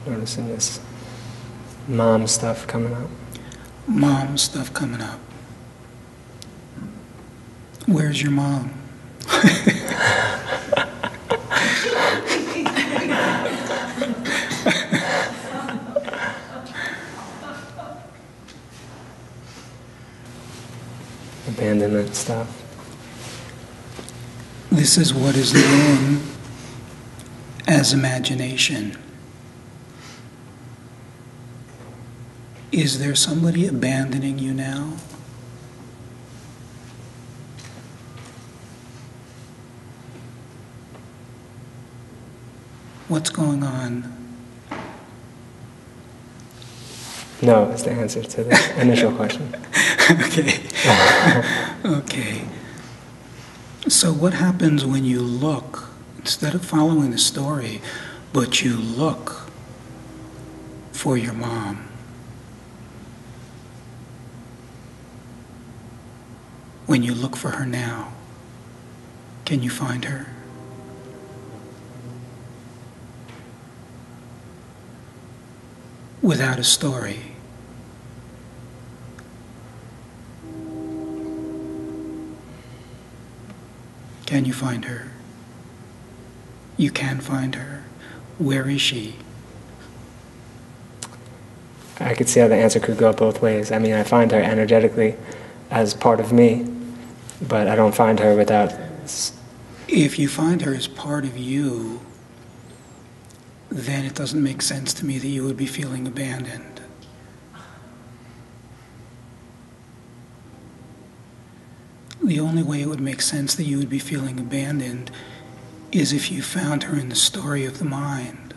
noticing this mom stuff coming up. Mom stuff coming up. Where's your mom? Abandonment stuff. This is what is known as imagination. Is there somebody abandoning you now? What's going on? No, is the answer to the initial question. Okay. Okay. So what happens when you look, instead of following the story, but you look for your mom? When you look for her now, can you find her? Without a story. Can you find her? You can find her. Where is she? I could see how the answer could go both ways. I mean, I find her energetically as part of me, but I don't find her without... If you find her as part of you, then it doesn't make sense to me that you would be feeling abandoned. The only way it would make sense that you would be feeling abandoned is if you found her in the story of the mind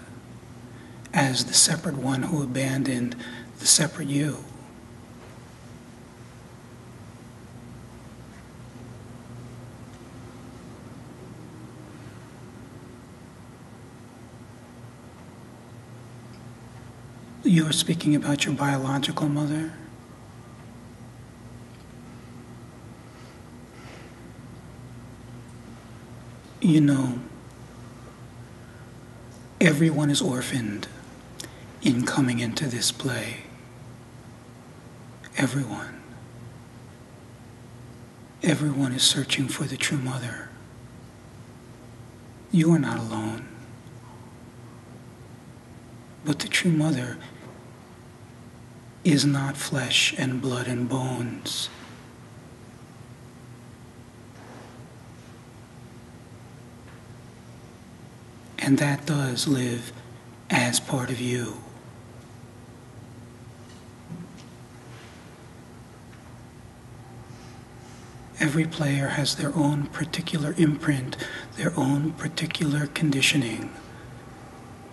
as the separate one who abandoned the separate you. You are speaking about your biological mother? You know, everyone is orphaned in coming into this play. Everyone. Everyone is searching for the true mother. You are not alone. But the true mother is not flesh and blood and bones. And that does live as part of you. Every player has their own particular imprint, their own particular conditioning,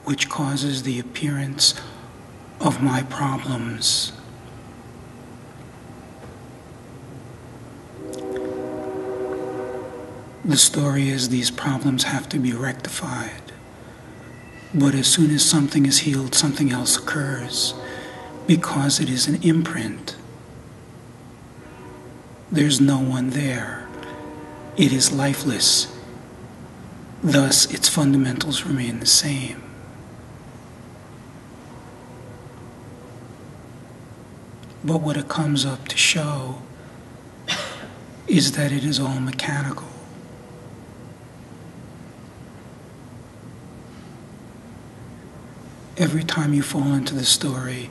which causes the appearance of my problems. The story is these problems have to be rectified. But as soon as something is healed, something else occurs, because it is an imprint. There's no one there. It is lifeless. Thus, its fundamentals remain the same. But what it comes up to show is that it is all mechanical. Every time you fall into the story,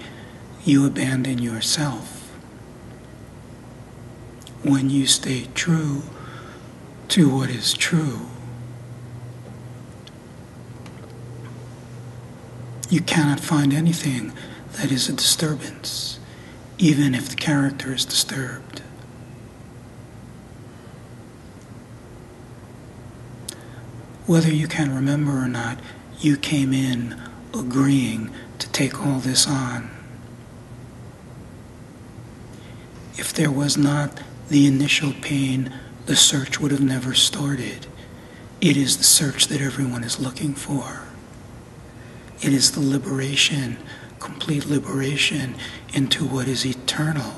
you abandon yourself. When you stay true to what is true, you cannot find anything that is a disturbance, even if the character is disturbed. Whether you can remember or not, you came in agreeing to take all this on. If there was not the initial pain, the search would have never started. It is the search that everyone is looking for. It is the liberation, complete liberation into what is eternal.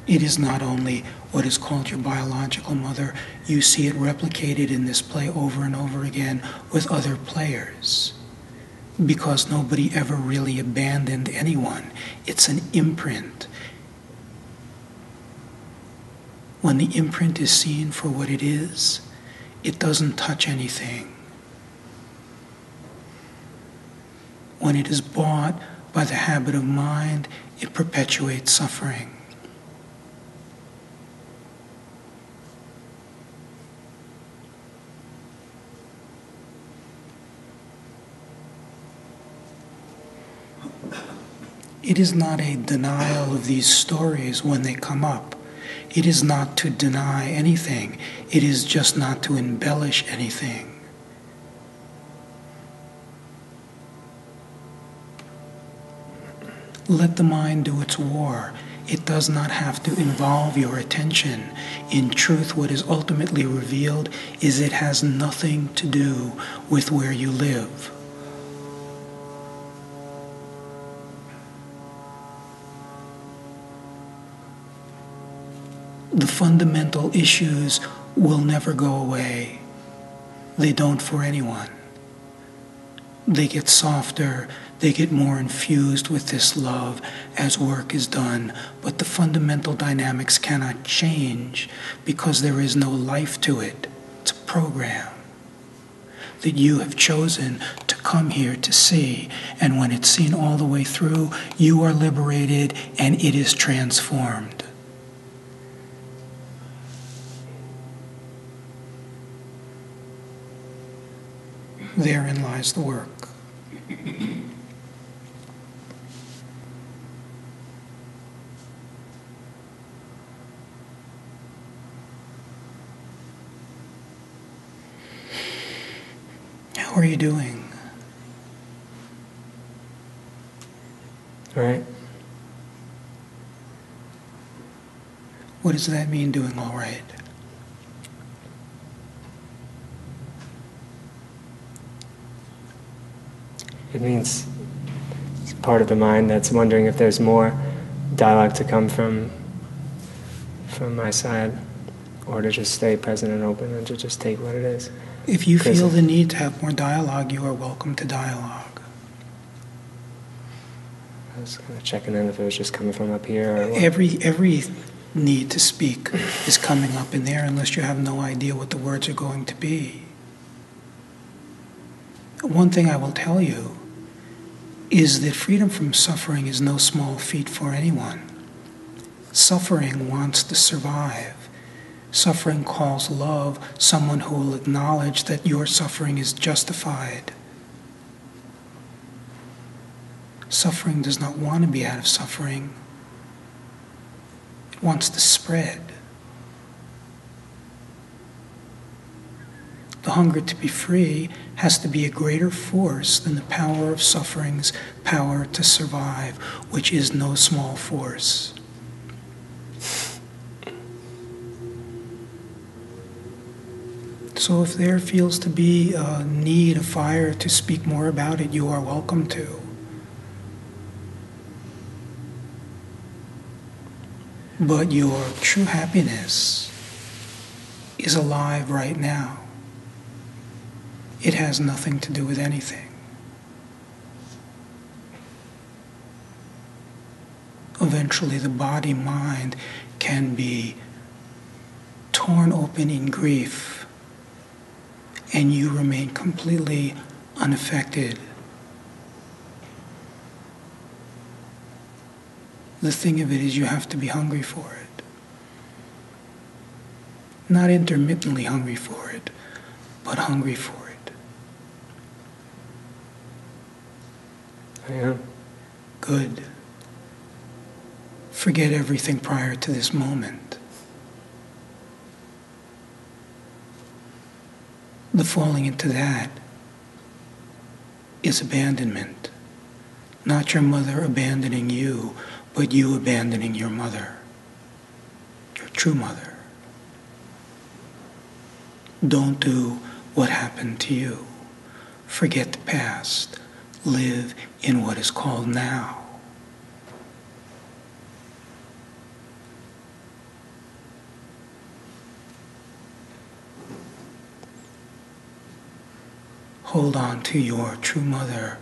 It is not only what is called your biological mother, you see it replicated in this play over and over again with other players. Because nobody ever really abandoned anyone. It's an imprint. When the imprint is seen for what it is, it doesn't touch anything. When it is bought by the habit of mind, it perpetuates suffering. It is not a denial of these stories when they come up. It is not to deny anything. It is just not to embellish anything. Let the mind do its war. It does not have to involve your attention. In truth, what is ultimately revealed is it has nothing to do with where you live. The fundamental issues will never go away. They don't for anyone. They get softer, they get more infused with this love as work is done, but the fundamental dynamics cannot change because there is no life to it. It's a program that you have chosen to come here to see, and when it's seen all the way through, you are liberated and it is transformed. Therein lies the work. How are you doing? All right. What does that mean, doing all right? It means it's part of the mind that's wondering if there's more dialogue to come from my side, or to just stay present and open and to just take what it is. If you feel the need to have more dialogue, you are welcome to dialogue. I was kind of checking in if it was just coming from up here or what. Every need to speak is coming up in there unless you have no idea what the words are going to be. One thing I will tell you is that freedom from suffering is no small feat for anyone. Suffering wants to survive. Suffering calls love someone who will acknowledge that your suffering is justified. Suffering does not want to be out of suffering. It wants to spread. The hunger to be free has to be a greater force than the power of suffering's power to survive, which is no small force. So if there feels to be a need, a fire to speak more about it, you are welcome to. But your true happiness is alive right now. It has nothing to do with anything. Eventually, the body-mind can be torn open in grief, and you remain completely unaffected. The thing of it is you have to be hungry for it. Not intermittently hungry for it, but hungry for it. I am. Good. Forget everything prior to this moment. The falling into that is abandonment. Not your mother abandoning you, but you abandoning your mother, your true mother. Don't do what happened to you. Forget the past. Live in what is called now. hold on to your true mother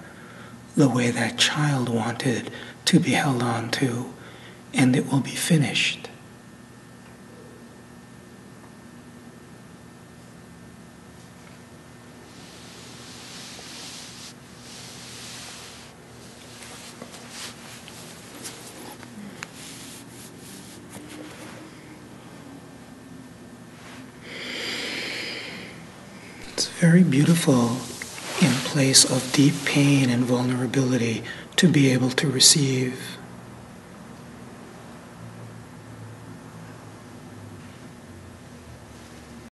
the way that child wanted to be held on to, and it will be finished. It's very beautiful in place of deep pain and vulnerability to be able to receive.